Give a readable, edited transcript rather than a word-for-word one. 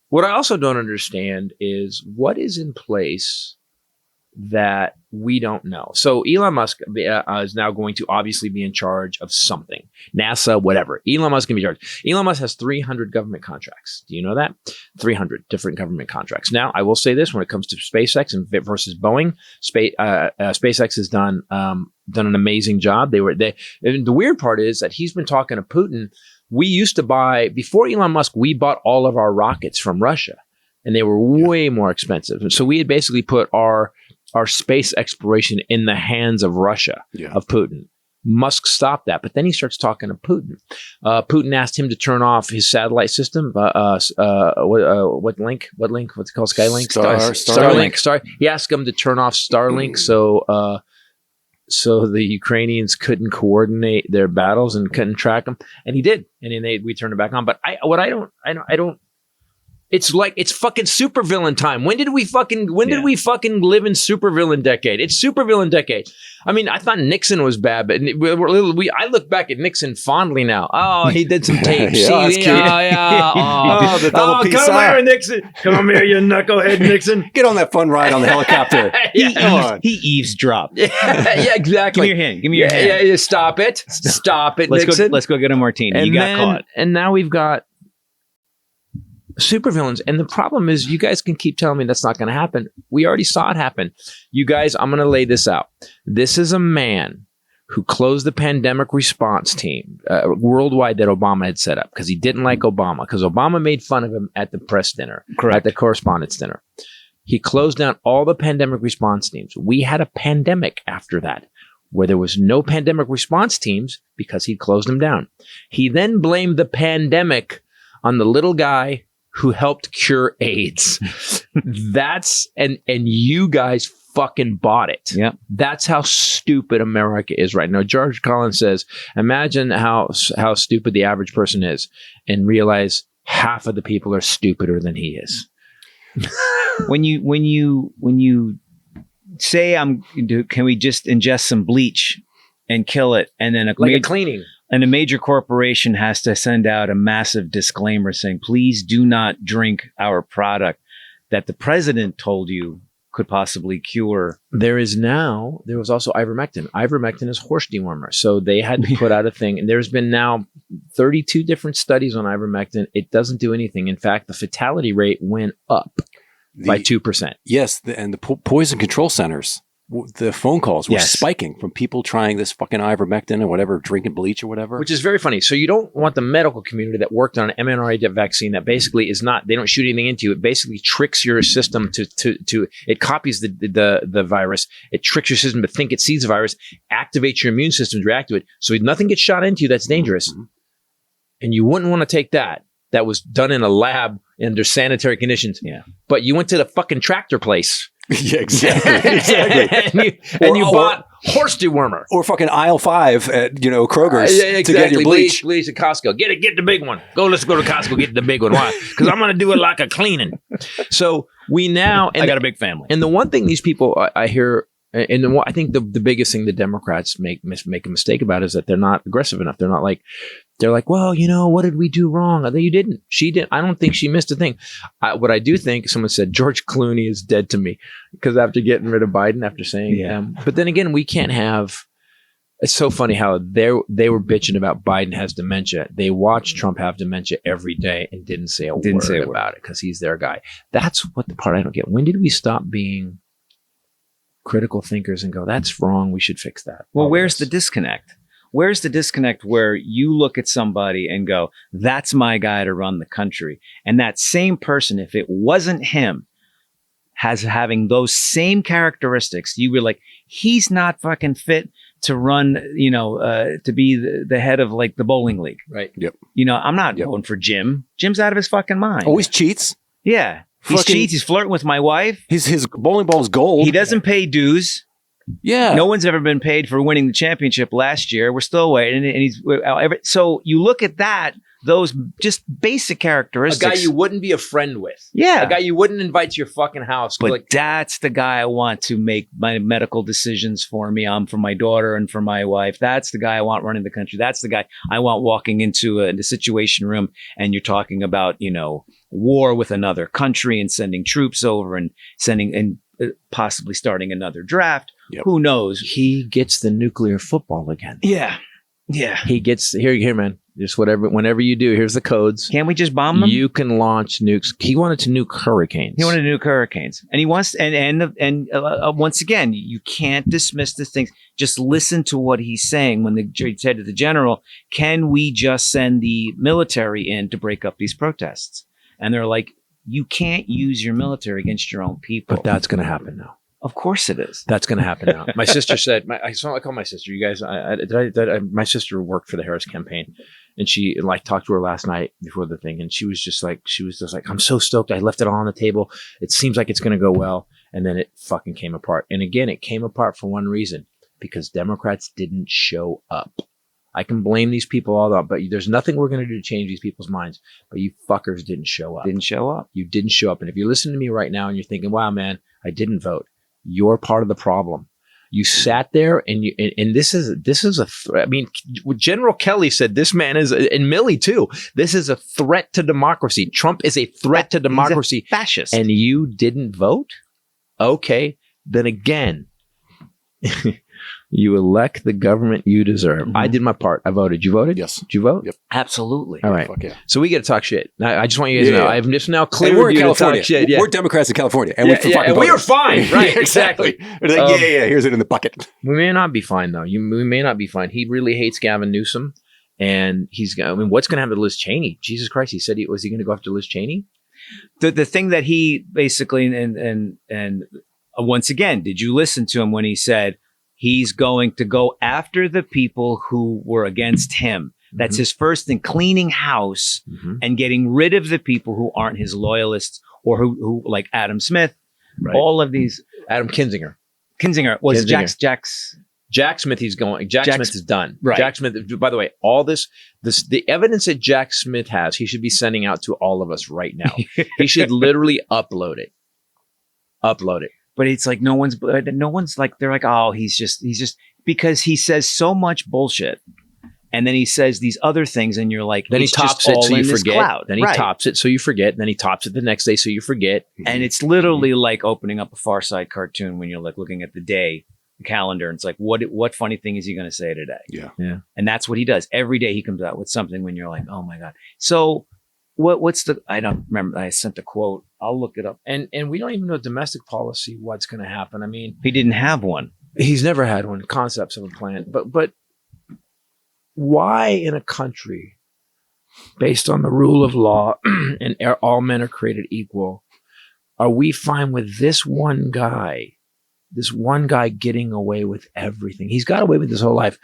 What I also don't understand is what is in place that we don't know. So Elon Musk is now going to obviously be in charge of something. NASA, whatever. Elon Musk can be in charge. Elon Musk has 300 government contracts. Do you know that? 300 different government contracts. Now, I will say this when it comes to SpaceX and versus Boeing, SpaceX has done an amazing job. And the weird part is that he's been talking to Putin. We used to buy, before Elon Musk, we bought all of our rockets from Russia, and they were way more expensive. And so we had basically put our space exploration in the hands of Russia, of Putin. Musk stopped that, but then he starts talking to Putin. Putin asked him to turn off his satellite system. What link? What's it called? Skylink? Starlink. He asked him to turn off Starlink so the Ukrainians couldn't coordinate their battles and couldn't track them, and he did. And then we turned it back on. But I don't. It's like it's fucking supervillain time. When did we fucking live in supervillain decade? It's supervillain decade. I mean, I thought Nixon was bad, but I look back at Nixon fondly now. Oh, he did some tapes. The double peace come here, Nixon. Come here, you knucklehead, Nixon. Get on that fun ride on the helicopter. He eavesdropped. Yeah, exactly. Give me your hand. Yeah, stop it. Stop it, Nixon. Let's go get a martini. You got caught. And now we've got supervillains. And the problem is you guys can keep telling me that's not going to happen. We already saw it happen. You guys, I'm going to lay this out. This is a man who closed the pandemic response team worldwide that Obama had set up because he didn't like Obama, because Obama made fun of him at the press dinner, at the correspondence dinner. He closed down all the pandemic response teams. We had a pandemic after that where there was no pandemic response teams because he closed them down. He then blamed the pandemic on the little guy who helped cure AIDS. And you guys fucking bought it. Yeah. That's how stupid America is right now. George Collins says, imagine how stupid the average person is and realize half of the people are stupider than he is. When you say can we just ingest some bleach and kill it, and then a cleaning. And a major corporation has to send out a massive disclaimer saying, please do not drink our product that the president told you could possibly cure. There was also ivermectin. Ivermectin is horse dewormer. So they had to put out a thing. And there's been now 32 different studies on ivermectin. It doesn't do anything. In fact, the fatality rate went up by 2%. Yes. And the poison control centers, the phone calls were spiking from people trying this fucking ivermectin or whatever, drinking bleach or whatever. Which is very funny. So you don't want the medical community that worked on an mRNA vaccine that basically is not, they don't shoot anything into you. It basically tricks your system to it copies the virus. It tricks your system to think it sees the virus, activates your immune system to react to it. So nothing gets shot into you that's dangerous. Mm-hmm. And you wouldn't want to take that. That was done in a lab under sanitary conditions. Yeah. But you went to the fucking tractor place. Yeah, exactly. and you bought horse dewormer. Or fucking aisle 5 at, Kroger's to get your bleach. Bleach at Costco. Get the big one. Let's go to Costco, get the big one. Why? Because I'm going to do it like a cleaning. So we now... I got a big family. And the one thing these people, I hear... And I think the biggest thing the Democrats make a mistake about is that they're not aggressive enough. They're not like... They're like, well, what did we do wrong? You didn't. She didn't. I don't think she missed a thing. What I do think, someone said, George Clooney is dead to me because after getting rid of Biden, after saying, but then again, we can't have, it's so funny how they were bitching about Biden has dementia. They watched Trump have dementia every day and didn't say a word about it because he's their guy. That's what the part I don't get. When did we stop being critical thinkers and go, that's wrong, we should fix that? Well, where's the disconnect? Where's the disconnect where you look at somebody and go, that's my guy to run the country? And that same person, if it wasn't him, having those same characteristics, you were like, he's not fucking fit to run, to be the head of like the bowling league. Right. Yep. I'm not going for Jim. Jim's out of his fucking mind. Always cheats. Yeah. He cheats. He's flirting with my wife. His bowling ball's gold. He doesn't pay dues. Yeah. No one's ever been paid for winning the championship last year. We're still waiting. And so you look at that, those just basic characteristics. A guy you wouldn't be a friend with. Yeah. A guy you wouldn't invite to your fucking house. But that's the guy I want to make my medical decisions for me. For my daughter and for my wife. That's the guy I want running the country. That's the guy I want walking into the situation room. And you're talking about, war with another country and sending troops over and possibly starting another draft. Yep. Who knows? He gets the nuclear football again. Yeah. He gets here, man. Just whenever you do, here's the codes. Can't we just bomb them? You can launch nukes. He wanted to nuke hurricanes. He wanted to nuke hurricanes, and he wants. And once again, you can't dismiss the things. Just listen to what he's saying when he said to the general, "Can we just send the military in to break up these protests?" And they're like, "You can't use your military against your own people." But that's going to happen now. Of course it is. That's going to happen now. My sister said, I call my sister. You guys, my sister worked for the Harris campaign, and she talked to her last night before the thing, and she was just like, I'm so stoked. I left it all on the table. It seems like it's going to go well, and then it fucking came apart. And again, it came apart for one reason: because Democrats didn't show up. I can blame these people all up, but there's nothing we're going to do to change these people's minds. But you fuckers didn't show up. Didn't show up. You didn't show up. And if you're listening to me right now and you're thinking, "Wow, man, I didn't vote," you're part of the problem. You sat there and this is a threat. I mean, General Kelly said this man is, and Milley too, this is a threat to democracy. Trump is a threat to democracy. He's a fascist. And you didn't vote? Okay. Then again, you elect the government you deserve. I did my part. I voted. You voted? Yes. Did you vote? Yep. Absolutely. All right. Fuck yeah. So we get to talk shit. I just want you guys to know. I've just now cleared we're in you to California. talk shit. Yeah. We're Democrats in California. And And we are fine. Right. Exactly. It's like, here's it in the bucket. We may not be fine, though. We may not be fine. He really hates Gavin Newsom. And what's going to happen to Liz Cheney? Jesus Christ. He said, was he going to go after Liz Cheney? The thing that he basically, and once again, did you listen to him when he said he's going to go after the people who were against him? That's his first thing, cleaning house and getting rid of the people who aren't his loyalists or who like Adam Smith, all of these. Adam Kinzinger. Kinzinger was Kinzinger. Jack Smith, he's going. Jack Smith is done. Right. Jack Smith, by the way, all this, the evidence that Jack Smith has, he should be sending out to all of us right now. He should literally upload it. But it's like no one's like, they're like, oh, he's just because he says so much bullshit. And then he says these other things and you're like, then he tops it so you forget. Then he right. tops it so you forget. Then he tops it the next day so you forget. And it's literally like opening up a Far Side cartoon when you're like looking at the calendar. And it's like, what funny thing is he going to say today? Yeah. And that's what he does. Every day he comes out with something when you're like, oh my God. So what's I don't remember. I sent a quote. I'll look it up. And we don't even know domestic policy, what's going to happen. I mean, he didn't have one. He's never had one. Concepts of a plan. But why in a country based on the rule of law and all men are created equal, are we fine with this one guy getting away with everything? He's got away with his whole life.